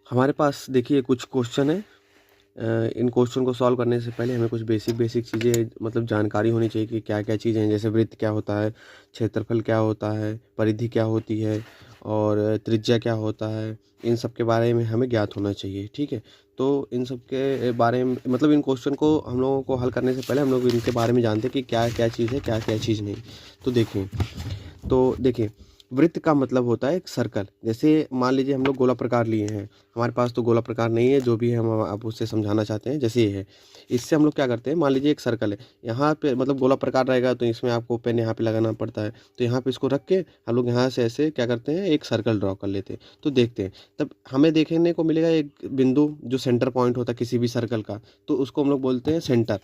हमारे पास देखिए कुछ क्वेश्चन है। इन क्वेश्चन को सॉल्व करने से पहले हमें कुछ बेसिक चीज़ें मतलब जानकारी होनी चाहिए कि क्या क्या चीज़ें हैं। जैसे वृत्त क्या होता है, क्षेत्रफल क्या होता है, परिधि क्या होती है और त्रिज्या क्या होता है। इन सब के बारे में हमें ज्ञात होना चाहिए, ठीक है। तो इन सब के बारे में मतलब इन क्वेश्चन को हम लोगों को हल करने से पहले हम लोग इनके बारे में जानते हैं कि क्या क्या चीज़ है, क्या क्या चीज़ नहीं। तो देखिए वृत्त का मतलब होता है एक सर्कल। जैसे मान लीजिए हम लोग गोला प्रकार लिए हैं, हमारे पास तो गोला प्रकार नहीं है, जो भी है हम आप उससे समझाना चाहते हैं। जैसे ये है, इससे हम लोग क्या करते हैं, मान लीजिए एक सर्कल है, यहाँ पे मतलब गोला प्रकार रहेगा तो इसमें आपको पेन यहाँ पे लगाना पड़ता है। तो यहाँ पे इसको रख के हम लोग यहाँ से ऐसे क्या करते हैं, एक सर्कल ड्रॉ कर लेते हैं। तो देखते हैं, तब हमें देखने को मिलेगा एक बिंदु जो सेंटर पॉइंट होता है किसी भी सर्कल का, तो उसको हम लोग बोलते हैं सेंटर।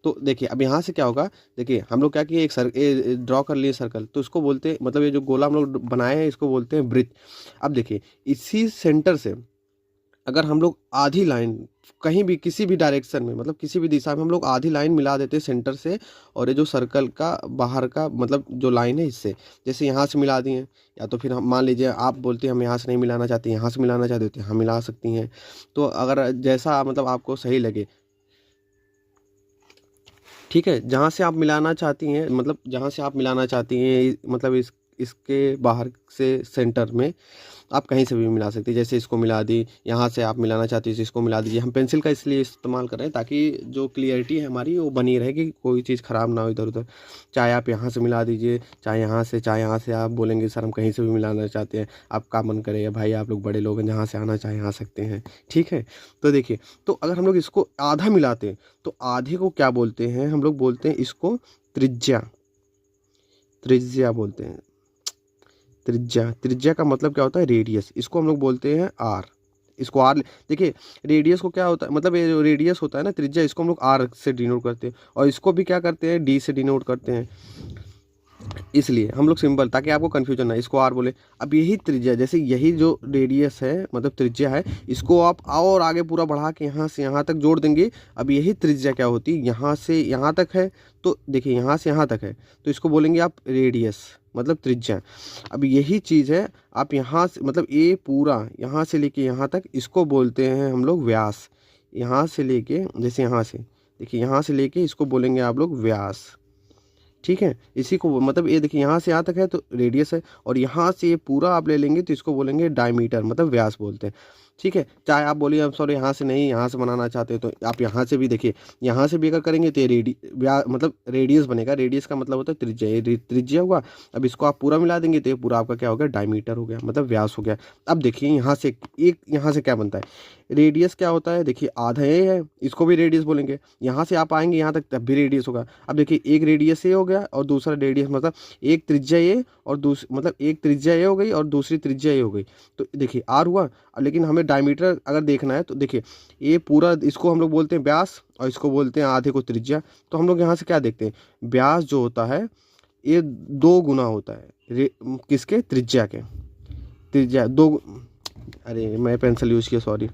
तो देखिए अब यहाँ से क्या होगा, देखिए हम लोग क्या किए, एक ड्रॉ कर लिए सर्कल, तो इसको बोलते हैं मतलब ये जो गोला हम लोग बनाए हैं इसको बोलते हैं वृत्त। अब देखिए इसी सेंटर से अगर हम लोग आधी लाइन कहीं भी किसी भी डायरेक्शन में मतलब किसी भी दिशा में हम लोग आधी लाइन मिला देते हैं सेंटर से, और ये जो सर्कल का बाहर का मतलब जो लाइन है इससे, जैसे यहाँ से मिला दिए, या तो फिर हम मान लीजिए आप बोलते हैं हम यहाँ से नहीं मिलाना चाहते, यहाँ से मिलाना चाहते हो तो यहाँ मिला सकती हैं। तो अगर जैसा मतलब आपको सही लगे, ठीक है, जहाँ से आप मिलाना चाहती हैं मतलब जहाँ से आप मिलाना चाहती हैं मतलब इसके बाहर से सेंटर में आप कहीं से भी मिला सकती हैं। जैसे इसको मिला दी, यहाँ से आप मिलाना चाहती हैं इसको मिला दीजिए। हम पेंसिल का इसलिए इस्तेमाल कर रहे हैं ताकि जो क्लियरिटी है हमारी वो बनी रहे कि कोई चीज़ ख़राब ना हो इधर उधर। चाहे आप यहाँ से मिला दीजिए, चाहे यहाँ से आप बोलेंगे सर हम कहीं से भी मिलाना चाहते हैं, आपका मन करे भाई, आप लोग बड़े लोग हैं, जहाँ से आना चाहे आ सकते हैं, ठीक है। तो देखिए, तो अगर हम लोग इसको आधा मिलाते हैं तो आधे को क्या बोलते हैं, हम लोग बोलते हैं इसको त्रिज्या। त्रिज्या बोलते हैं। त्रिज्या, त्रिज्या का मतलब क्या होता है, रेडियस। इसको हम लोग बोलते हैं आर। इसको आर, देखिए रेडियस को क्या होता है, मतलब ये जो रेडियस होता है ना त्रिज्या, इसको हम लोग आर से डिनोट करते हैं, और इसको भी क्या करते हैं, डी से डिनोट करते हैं। इसलिए हम लोग सिंपल, ताकि आपको कन्फ्यूजन ना, इसको आर बोले। अब यही त्रिज्या, जैसे यही जो रेडियस है मतलब त्रिज्या है, इसको आप और आगे पूरा बढ़ा के यहाँ से यहाँ तक जोड़ देंगे। अब यही त्रिज्या क्या होती है, यहाँ से यहाँ तक है, तो देखिए यहाँ से यहाँ तक है, तो इसको बोलेंगे आप रेडियस मतलब त्रिज्या। अब यही चीज़ है, आप यहाँ से मतलब ये पूरा यहाँ से लेके यहाँ तक, इसको बोलते हैं हम लोग व्यास। यहाँ से लेके, जैसे यहाँ से देखिए यहाँ से लेके इसको बोलेंगे आप लोग व्यास, ठीक है। इसी को मतलब ये देखिए यहाँ से यहाँ तक है तो रेडियस है, और यहाँ से ये पूरा आप ले लेंगे तो इसको बोलेंगे डायमीटर मतलब व्यास बोलते हैं, ठीक है। चाहे आप बोलिए अब सॉरी यहाँ से नहीं, यहाँ से बनाना चाहते हो तो आप यहाँ से भी देखिए, यहाँ से भी अगर करेंगे तो ये मतलब रेडियस बनेगा। रेडियस का मतलब होता है त्रिज्या, ये त्रिज्या हुआ। अब इसको आप पूरा मिला देंगे तो ये पूरा आपका क्या हो गया, डायमीटर हो गया मतलब व्यास हो गया। अब देखिए यहाँ से एक, यहाँ से क्या बनता है, रेडियस क्या होता है, देखिए आधा ये है, इसको भी रेडियस बोलेंगे। यहाँ से आप आएंगे यहाँ तक तब भी रेडियस होगा। अब देखिए एक रेडियस ये हो गया और दूसरा रेडियस, मतलब एक त्रिज्या ये और दूसरी, मतलब एक त्रिज्या ये हो गई और दूसरी त्रिज्या ये हो गई, तो देखिए आर हुआ। अब लेकिन हमें डायमीटर अगर देखना है तो देखिए ये पूरा, इसको हम लोग बोलते हैं व्यास और इसको बोलते हैं आधे को त्रिज्या। तो हम लोग यहाँ से क्या देखते हैं, व्यास जो होता है ये 2 गुना होता है किसके, त्रिज्या के। त्रिज्या अरे मैं पेंसिल यूज़ किया, सॉरी।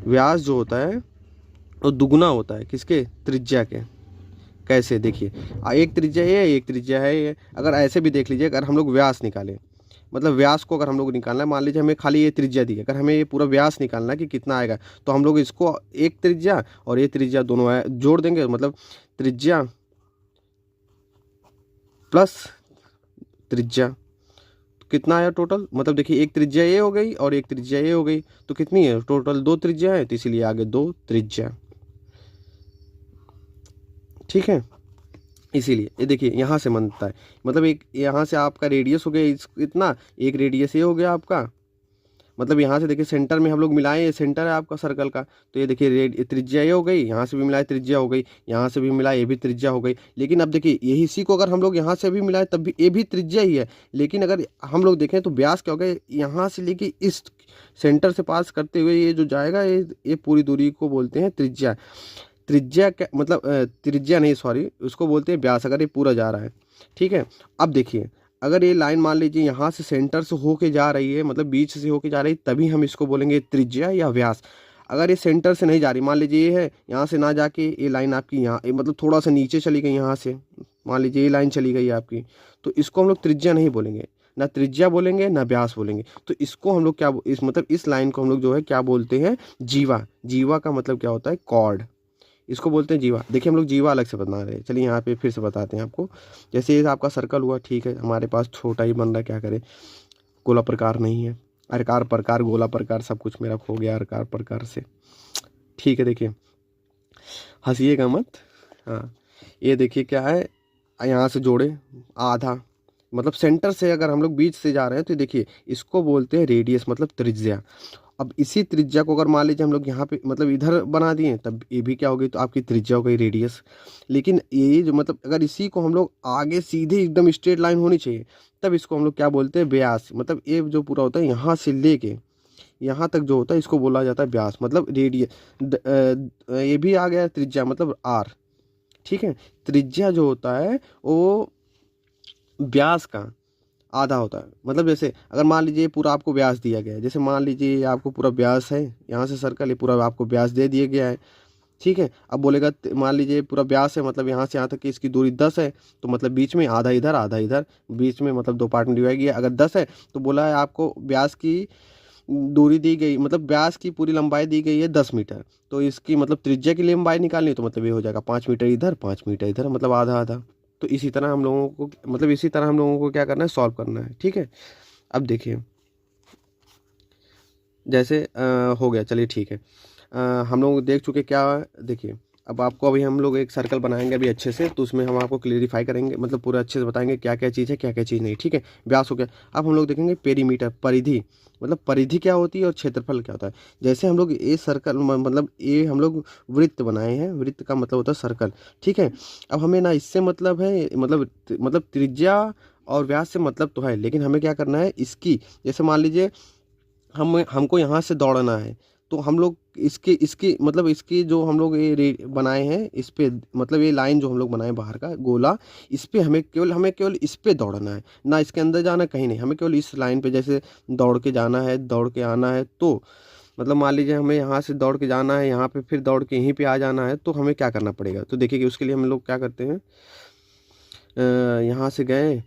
व्यास जो होता है वो दुगुना होता है किसके, त्रिज्या के। कैसे, देखिए एक त्रिज्या ये, एक त्रिज्या है ये। अगर ऐसे भी देख लीजिए, अगर हम लोग व्यास निकालें, मतलब व्यास को अगर हम लोग निकालना है, मान लीजिए हमें खाली ये त्रिज्या दी है, अगर हमें ये पूरा व्यास निकालना है कि कितना आएगा, तो हम लोग इसको एक त्रिज्या और ये त्रिज्या दोनों जोड़ देंगे, मतलब त्रिज्या प्लस त्रिज्या, तो कितना आया टोटल, मतलब देखिए एक त्रिज्या ये हो गई और एक त्रिज्या ये हो गई, तो कितनी है टोटल, 2 त्रिज्या है, तो इसीलिए आगे 2 त्रिज्या, ठीक है। इसीलिए ये देखिए यहाँ से बनता है, मतलब एक यहाँ से आपका रेडियस हो गया इतना, एक रेडियस ये हो गया आपका, मतलब यहाँ से देखिए सेंटर में हम लोग मिलाएं, ये सेंटर है आपका सर्कल का, तो ये देखिए त्रिज्या ये हो गई, यहाँ से भी मिलाए त्रिज्या हो गई, यहाँ से भी मिलाए ये भी त्रिज्या हो गई। लेकिन अब देखिए यही, इसी को अगर हम लोग यहाँ से भी मिलाए तब भी ये भी त्रिज्या ही है। लेकिन अगर हम लोग देखें तो व्यास क्या हो गया, यहाँ से लेके इस सेंटर से पास करते हुए ये जो जाएगा, ये पूरी दूरी को बोलते हैं त्रिज्या। त्रिज्या क्या मतलब, त्रिज्या नहीं सॉरी, उसको बोलते हैं व्यास, अगर ये पूरा जा रहा है, ठीक है। अब देखिए अगर ये लाइन मान लीजिए यहाँ से सेंटर से होके जा रही है, मतलब बीच से होके जा रही है, तभी हम इसको बोलेंगे त्रिज्या या व्यास। अगर ये सेंटर से नहीं जा रही, मान लीजिए ये है, यहाँ से ना जाके ये लाइन आपकी यहाँ मतलब थोड़ा सा नीचे चली गई, यहाँ से मान लीजिए ये लाइन चली गई आपकी, तो इसको हम लोग त्रिज्या नहीं बोलेंगे। ना त्रिज्या बोलेंगे ना व्यास बोलेंगे। तो इसको हम लोग क्या इस मतलब इस लाइन को हम लोग जो है क्या बोलते हैं, जीवा। जीवा का मतलब क्या होता है, कॉर्ड, इसको बोलते हैं जीवा। देखिए हम लोग जीवा अलग से बना रहे हैं, चलिए यहाँ पे फिर से बताते हैं आपको। जैसे ये आपका सर्कल हुआ, ठीक है, हमारे पास छोटा ही बन रहा है, क्या करें, गोला प्रकार नहीं है, आयताकार प्रकार, गोला प्रकार, सब कुछ मेरा खो गया आयताकार प्रकार से। ठीक है, देखिए हंसिएगा मत। हाँ, ये देखिए क्या है, यहाँ से जोड़े आधा, मतलब सेंटर से अगर हम लोग बीच से जा रहे हैं तो देखिए इसको बोलते हैं रेडियस, मतलब त्रिज्या। अब इसी त्रिज्या को अगर मान लीजिए हम लोग यहाँ पे मतलब इधर बना दिए, तब ये भी क्या होगी, तो आपकी त्रिज्या हो गई रेडियस। लेकिन ये जो मतलब अगर इसी को हम लोग आगे सीधे एकदम स्ट्रेट लाइन होनी चाहिए, तब इसको हम लोग क्या बोलते हैं, व्यास। मतलब ये जो पूरा होता है यहाँ से लेके यहाँ तक जो होता है इसको बोला जाता है व्यास, मतलब रेडियस। ये भी आ गया त्रिज्या, मतलब आर। ठीक है, त्रिज्या जो होता है वो व्यास का आधा होता है। मतलब जैसे अगर मान लीजिए पूरा आपको व्यास दिया गया है, जैसे मान लीजिए आपको पूरा व्यास है, यहाँ से सर्कल ये पूरा आपको व्यास दे दिया गया है। ठीक है, अब बोलेगा मान लीजिए पूरा व्यास है, मतलब यहाँ से यहाँ तक की इसकी दूरी 10 है, तो मतलब बीच में आधा इधर आधा इधर, बीच में मतलब दो पार्ट में डिवाइड किया। अगर 10 है तो बोला है आपको व्यास की दूरी दी गई, मतलब व्यास की पूरी लंबाई दी गई है 10 मीटर, तो इसकी मतलब त्रिज्या की लंबाई निकालनी है, तो मतलब ये हो जाएगा 5 मीटर इधर 5 मीटर इधर, मतलब आधा आधा। तो इसी तरह हम लोगों को मतलब इसी तरह हम लोगों को क्या करना है, सॉल्व करना है। ठीक है, अब देखिए जैसे हो गया, चलिए ठीक है। हम लोग देख चुके क्या, देखिए अब आपको अभी हम लोग एक सर्कल बनाएंगे अभी अच्छे से, तो उसमें हम आपको क्लियरिफाई करेंगे, मतलब पूरा अच्छे से बताएंगे क्या क्या चीज़ है क्या क्या चीज़ नहीं। ठीक है, व्यास हो गया। अब हम लोग देखेंगे पेरीमीटर, परिधि, मतलब परिधि क्या होती है और क्षेत्रफल क्या होता है। जैसे हम लोग ये सर्कल मतलब ये हम लोग वृत्त बनाए हैं, वृत्त का मतलब होता है सर्कल। ठीक है, अब हमें ना इससे मतलब है, मतलब त्रिज्या और व्यास से मतलब तो है, लेकिन हमें क्या करना है इसकी, जैसे मान लीजिए हमको यहाँ से दौड़ना है, तो हम लोग इसके इसकी मतलब इसकी जो हम लोग ये बनाए हैं इस पे, मतलब ये लाइन जो हम लोग बनाए बाहर का गोला, इस पे हमें केवल इस पे दौड़ना है, ना इसके अंदर जाना कहीं नहीं, हमें केवल इस लाइन पे जैसे दौड़ के जाना है, दौड़ के आना है। तो मतलब मान लीजिए हमें यहाँ से दौड़ के जाना है, यहाँ पे फिर दौड़ के यहीं पे आ जाना है, तो हमें क्या करना पड़ेगा, तो देखिए कि उसके लिए हम लोग क्या करते हैं, यहाँ से गए,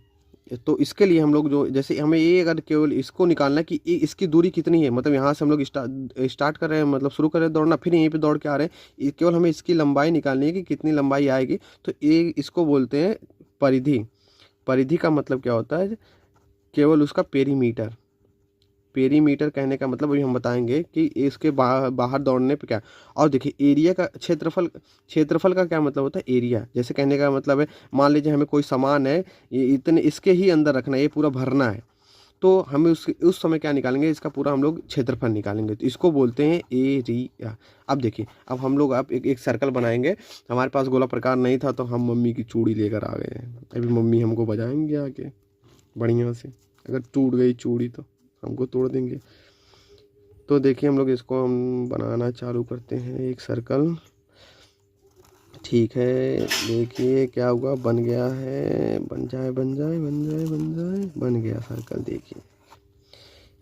तो इसके लिए हम लोग जो जैसे हमें ये अगर केवल इसको निकालना है कि ये इसकी दूरी कितनी है, मतलब यहाँ से हम लोग स्टार्ट कर रहे हैं, मतलब शुरू कर रहे हैं दौड़ना, फिर यहीं पे दौड़ के आ रहे हैं, केवल हमें इसकी लंबाई निकालनी है कि कितनी लंबाई आएगी। तो ये इसको बोलते हैं परिधि। परिधि का मतलब क्या होता है, केवल उसका पेरीमीटर। पेरीमीटर कहने का मतलब अभी हम बताएंगे कि इसके बाहर दौड़ने पे क्या। और देखिए एरिया का क्षेत्रफल का क्या मतलब होता है, एरिया। जैसे कहने का मतलब है मान लीजिए हमें कोई सामान है, ये इतने इसके ही अंदर रखना है, ये पूरा भरना है, तो हमें उस समय क्या निकालेंगे, इसका पूरा हम लोग क्षेत्रफल निकालेंगे, तो इसको बोलते हैं एरिया। अब देखिए अब हम लोग अब एक सर्कल बनाएंगे। हमारे पास गोला प्रकार नहीं था, तो हम मम्मी की चूड़ी लेकर आ गए हैं, अभी मम्मी हमको बजाएंगे आके बढ़िया से। अगर टूट गई चूड़ी तो हमको तोड़ देंगे। तो देखिए हम लोग इसको हम बनाना चालू करते हैं एक सर्कल। ठीक है, देखिए क्या हुआ, बन गया है, बन जाए बन जाए बन जाए बन जाए, बन गया सर्कल। देखिए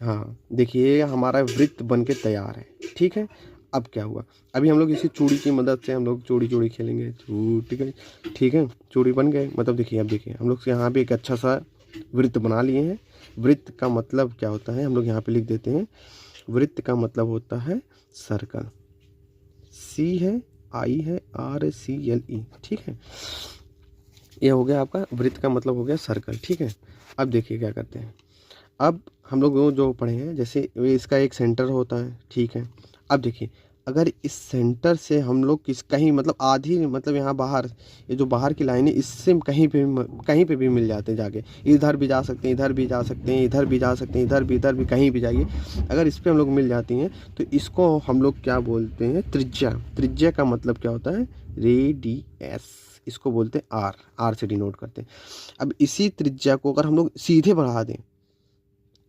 हाँ, देखिए हमारा वृत्त बन के तैयार है। ठीक है, अब क्या हुआ, अभी हम लोग इसी चूड़ी की मदद से हम लोग चूड़ी चूड़ी खेलेंगे, चूड़ी गई। ठीक है, चूड़ी बन गए, मतलब देखिए अब देखिए हम लोग यहाँ पे एक अच्छा सा वृत्त बना लिए हैं। वृत्त का मतलब क्या होता है, हम लोग यहाँ पे लिख देते हैं, वृत्त का मतलब होता है सर्कल। सी है, आई है, आर है, सी एल ई। ठीक है, ये हो गया आपका वृत्त का मतलब हो गया सर्कल। ठीक है, अब देखिए क्या करते हैं, अब हम लोग वो जो पढ़े हैं, जैसे इसका एक सेंटर होता है। ठीक है, अब देखिए अगर इस सेंटर से हम लोग कहीं मतलब आधी मतलब यहाँ बाहर, ये जो बाहर की लाइन है, इससे कहीं पे भी मिल जाते हैं जाके, इधर भी जा सकते हैं, इधर भी जा सकते हैं, इधर भी जा सकते हैं, इधर भी कहीं भी जाइए, अगर इस पर हम लोग मिल जाती हैं, तो इसको हम लोग क्या बोलते हैं, त्रिज्या। त्रिज्या का मतलब क्या होता है, रेडियस, इसको बोलते हैं आर, आर से डिनोट करते हैं। अब इसी त्रिज्या को अगर हम लोग सीधे बढ़ा दें,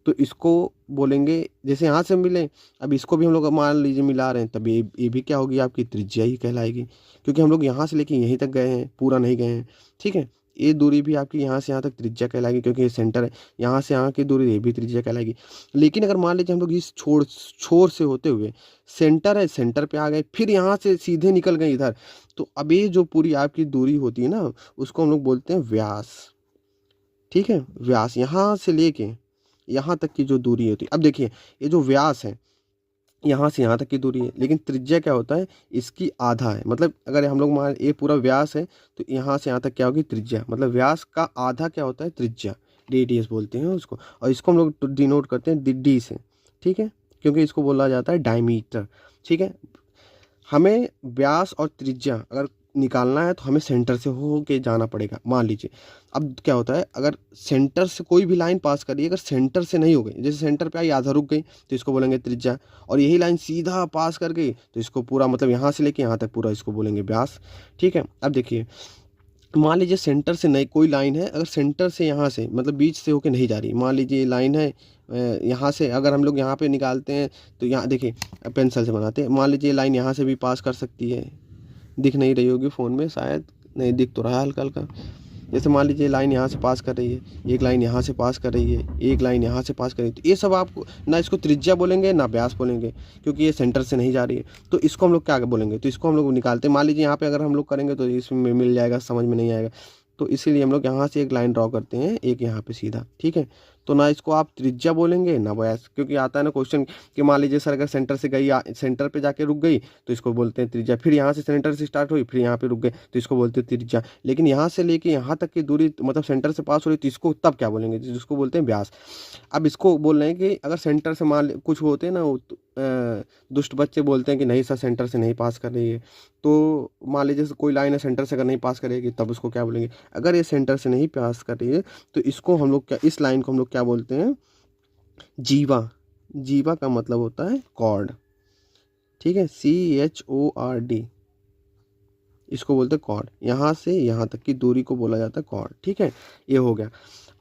तो इसको बोलेंगे, जैसे यहाँ से मिले, अब इसको भी हम लोग मान लीजिए मिला रहे हैं, तब ये भी क्या होगी, आपकी त्रिज्या ही कहलाएगी, क्योंकि हम लोग यहाँ से लेके यहीं तक गए हैं, पूरा नहीं गए हैं। ठीक है, ये दूरी भी आपकी यहाँ से यहाँ तक त्रिज्या कहलाएगी, क्योंकि ये सेंटर है, यहाँ से यहाँ की दूरी ये भी त्रिज्या कहलाएगी। लेकिन अगर मान लीजिए हम लोग इस छोर से होते हुए सेंटर है, सेंटर पे आ गए, फिर यहाँ से सीधे निकल गए इधर, तो अब ये जो पूरी आपकी दूरी होती है ना, उसको हम लोग बोलते हैं व्यास। ठीक है। व्यास यहाँ से लेके यहाँ तक की जो दूरी होती है, अब देखिए ये जो व्यास है यहाँ से यहाँ तक की दूरी है, लेकिन त्रिज्या क्या होता है, इसकी आधा है। मतलब अगर हम लोग मान ये पूरा व्यास है तो यहाँ से यहाँ तक क्या होगी, त्रिज्या। मतलब व्यास का आधा क्या होता है, त्रिज्या, रेडियस बोलते हैं उसको। और इसको हम लोग डिनोट करते हैं डी से, ठीक है, क्योंकि इसको बोला जाता है डायमीटर। ठीक है, हमें व्यास और त्रिज्या अगर निकालना है तो हमें सेंटर से हो के जाना पड़ेगा। मान लीजिए अब क्या होता है, अगर सेंटर से कोई भी लाइन पास करी, अगर सेंटर से नहीं हो गई, जैसे सेंटर पे आई आधा रुक गई तो इसको बोलेंगे त्रिज्या, और यही लाइन सीधा पास कर गई तो इसको पूरा, मतलब यहाँ से लेके यहाँ तक पूरा, इसको बोलेंगे व्यास। ठीक है, अब देखिए मान लीजिए सेंटर से नहीं कोई लाइन है, अगर सेंटर से यहाँ से मतलब बीच से होके नहीं जा रही, मान लीजिए ये लाइन है यहाँ से अगर हम लोग यहाँ पे निकालते हैं तो यहाँ देखिए पेंसिल से बनाते हैं, मान लीजिए लाइन यहाँ से भी पास कर सकती है, दिख नहीं रही होगी फ़ोन में शायद, नहीं दिख तो रहा है हल्का हल्का। जैसे मान लीजिए लाइन यहाँ से पास कर रही है, एक लाइन यहाँ से पास कर रही है, एक लाइन यहाँ से पास कर रही है, तो ये सब आपको ना इसको त्रिज्या बोलेंगे ना व्यास बोलेंगे, क्योंकि ये सेंटर से नहीं जा रही है। तो इसको हम लोग क्या बोलेंगे, तो इसको हम लोग निकालते हैं। मान लीजिए यहाँ पे अगर हम लोग करेंगे तो इसमें मिल जाएगा, समझ में नहीं आएगा, तो इसीलिए हम लोग यहाँ से एक लाइन ड्रॉ करते हैं, एक यहाँ पे सीधा। ठीक है, तो ना इसको आप त्रिज्या बोलेंगे ना व्यास, क्योंकि आता है ना क्वेश्चन कि मान लीजिए सर अगर सेंटर से गई, सेंटर पे जाके रुक गई तो इसको बोलते हैं त्रिज्या, फिर यहाँ से सेंटर से स्टार्ट हुई फिर यहाँ पे रुक गए तो इसको बोलते हैं त्रिज्या। लेकिन यहाँ से लेके यहाँ तक की दूरी मतलब सेंटर से पास हो रही तो इसको तब क्या बोलेंगे, जिसको बोलते हैं व्यास। अब इसको बोल रहे हैं कि अगर सेंटर से मान कुछ होते हैं ना दुष्ट बच्चे बोलते हैं कि नहीं सर सेंटर से नहीं पास कर रही है, तो मान लीजिए कोई लाइन है सेंटर से अगर नहीं पास करेगी तब उसको क्या बोलेंगे। अगर ये सेंटर से नहीं पास कर रही है तो इसको हम लोग क्या, इस लाइन को हम लोग क्या बोलते हैं, जीवा। जीवा का मतलब होता है कॉर्ड। ठीक है, CHORD, इसको बोलते हैं कॉर्ड। यहाँ से यहाँ तक की दूरी को बोला जाता है कॉर्ड। ठीक है, ये हो गया।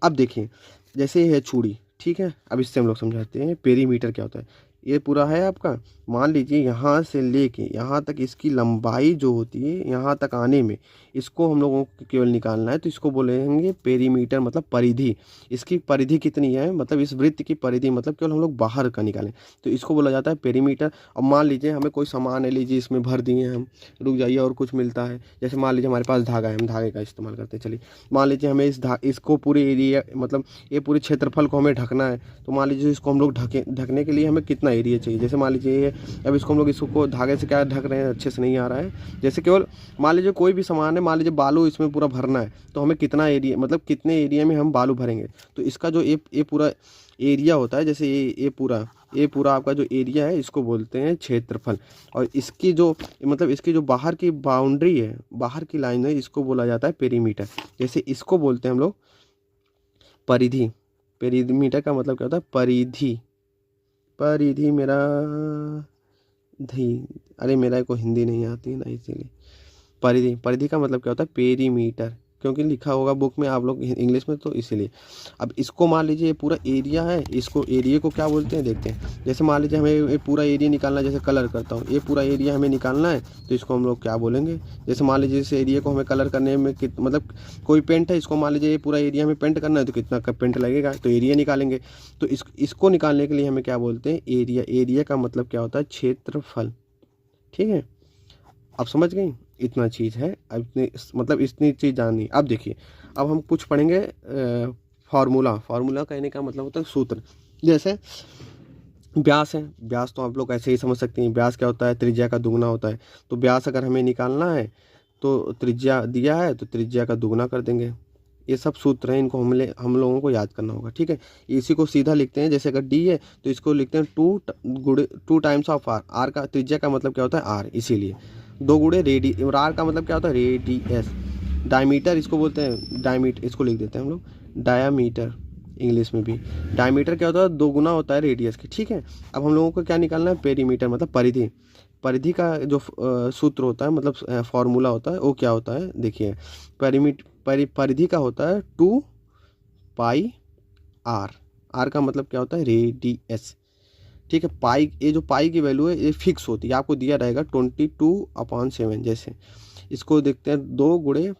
अब देखिए जैसे ये है चूड़ी, ठीक है, अब इससे हम लोग समझाते हैं पेरीमीटर क्या होता है। ये पूरा है आपका, मान लीजिए यहाँ से लेके यहाँ तक इसकी लंबाई जो होती है यहाँ तक आने में, इसको हम लोगों को केवल निकालना है तो इसको बोलेंगे पेरीमीटर, मतलब परिधि। इसकी परिधि कितनी है, मतलब इस वृत्त की परिधि, मतलब केवल हम लोग बाहर का निकालें तो इसको बोला जाता है पेरीमीटर। और मान लीजिए हमें कोई सामान है, लीजिए इसमें भर दिए हम, रुक जाइए, और कुछ मिलता है, जैसे मान लीजिए हमारे पास धागा है, हम धागे का इस्तेमाल करते हैं। चलिए मान लीजिए हमें इसको पूरे एरिया, मतलब ये पूरे क्षेत्रफल को हमें ढकना है, तो मान लीजिए इसको हम लोग ढकने के लिए हमें कितना एरिया चाहिए। जैसे मान लीजिए ये, अब इसको हम लोग इसको धागे से क्या ढक रहे हैं, अच्छे से नहीं आ रहा है, जैसे केवल मान लीजिए कोई भी सामान है, मान लीजिए बालू इसमें पूरा भरना है, तो हमें कितना एरिया, मतलब कितने एरिया में हम बालू भरेंगे, तो इसका जो ये पूरा एरिया होता है, जैसे ये पूरा आपका जो एरिया है इसको बोलते हैं क्षेत्रफल। और इसकी जो, मतलब इसकी जो बाहर की बाउंड्री है, बाहर की लाइन है, इसको बोला जाता है पेरीमीटर। जैसे इसको बोलते हैं हम लोग परिधि। पेरीमीटर का मतलब क्या होता है, परिधि। परिधि मेरा धी, अरे मेरा को हिंदी नहीं आती ना, इसीलिए परिधि। परिधि का मतलब क्या होता है, पेरीमीटर, क्योंकि लिखा होगा बुक में आप लोग इंग्लिश में, तो इसीलिए। अब इसको मान लीजिए ये पूरा एरिया है, इसको एरिया को क्या बोलते हैं देखते हैं। जैसे मान लीजिए हमें ये पूरा एरिया निकालना है, जैसे कलर करता हूँ, ये पूरा एरिया हमें निकालना है तो इसको हम लोग क्या बोलेंगे। जैसे मान लीजिए इस एरिया को हमें कलर करने में मतलब कोई पेंट है, इसको मान लीजिए ये पूरा एरिया हमें पेंट करना है तो कितना पेंट लगेगा, तो एरिया निकालेंगे। तो इसको निकालने के लिए हमें क्या बोलते हैं, एरिया। एरिया का मतलब क्या होता है, क्षेत्रफल। ठीक है, अब समझ गई, इतना चीज़ है। अब इतनी, मतलब इतनी चीज़ जाननी। अब देखिए अब हम कुछ पढ़ेंगे फार्मूला। फार्मूला कहने का मतलब होता है सूत्र। जैसे व्यास है, व्यास तो आप लोग ऐसे ही समझ सकते हैं, व्यास क्या होता है, त्रिज्या का दुगना होता है। तो व्यास अगर हमें निकालना है तो त्रिज्या दिया है तो त्रिज्या का दुगना कर देंगे। ये सब सूत्र हैं, इनको हम लोगों को याद करना होगा। ठीक है, इसी को सीधा लिखते हैं, जैसे अगर डी है तो इसको लिखते हैं 2 टाइम्स ऑफ आर। आर का, त्रिज्या का मतलब क्या होता है आर, इसीलिए 2 गुणे रेडी, और आर का मतलब क्या होता है रेडियस। डायमीटर इसको बोलते हैं, डायमीटर इसको लिख देते हैं हम लोग डायामीटर, इंग्लिश में भी। डायमीटर क्या होता है, 2 गुना होता है रेडियस के। ठीक है, अब हम लोगों को क्या निकालना है, पेरीमीटर, मतलब परिधि। परिधि का जो सूत्र होता है, मतलब फॉर्मूला होता है, वो क्या होता है देखिए, परिधि का होता है 2 पाई आर। आर का मतलब क्या होता है रेडियस। ठीक है, पाई, ये जो पाई की वैल्यू है ये फिक्स होती है, आपको दिया रहेगा 22/7। जैसे इसको देखते हैं, 2 गुणे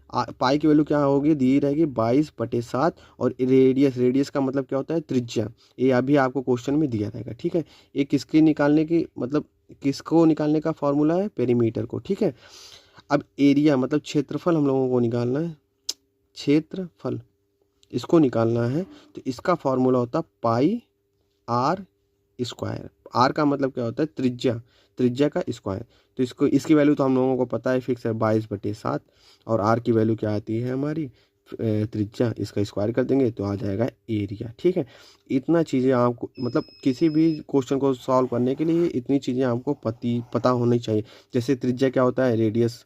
पाई की वैल्यू क्या होगी, दी रहेगी 22/7। और रेडियस का मतलब क्या होता है त्रिज्या, ये अभी आपको क्वेश्चन में दिया रहेगा। ठीक है, ये किसके निकालने की, मतलब किसको निकालने का फॉर्मूला है, पेरीमीटर को। ठीक है, अब एरिया मतलब क्षेत्रफल हम लोगों को निकालना है, क्षेत्रफल। इसको निकालना है तो इसका फॉर्मूला होता है पाई आर स्क्वायर। आर का मतलब क्या होता है, त्रिज्या, त्रिज्या का स्क्वायर। तो इसको, इसकी वैल्यू तो हम लोगों को पता है, फिक्स है 22/7। और आर की वैल्यू क्या आती है हमारी, त्रिज्या, इसका स्क्वायर कर देंगे तो आ जाएगा एरिया। ठीक है, इतना चीज़ें आपको, मतलब किसी भी क्वेश्चन को सॉल्व करने के लिए इतनी चीज़ें आपको पता होनी चाहिए। जैसे त्रिज्या क्या होता है, रेडियस,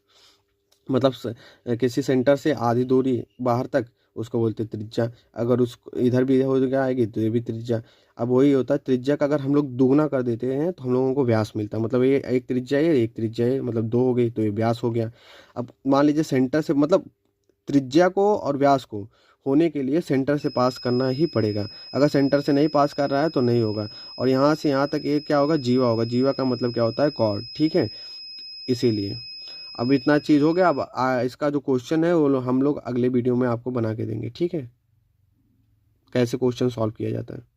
मतलब किसी सेंटर से आधी दूरी बाहर तक, उसको बोलते हैं त्रिज्या। अगर उस इधर भी हो गया आएगी तो ये भी त्रिज्या। अब वही होता है, त्रिज्या का अगर हम लोग दुगना कर देते हैं तो हम लोगों को व्यास मिलता है। मतलब ये एक त्रिज्या है, एक त्रिज्या है, मतलब दो हो गई तो ये व्यास हो गया। अब मान लीजिए सेंटर से, मतलब त्रिज्या को और व्यास को होने के लिए सेंटर से पास करना ही पड़ेगा। अगर सेंटर से नहीं पास कर रहा है तो नहीं होगा। और यहाँ से यहाँ तक ये क्या होगा, जीवा होगा। जीवा का मतलब क्या होता है, कॉर्ड। ठीक है, इसीलिए अब इतना चीज़ हो गया। अब इसका जो क्वेश्चन है वो हम लोग अगले वीडियो में आपको बना के देंगे। ठीक है, कैसे क्वेश्चन सॉल्व किया जाता है।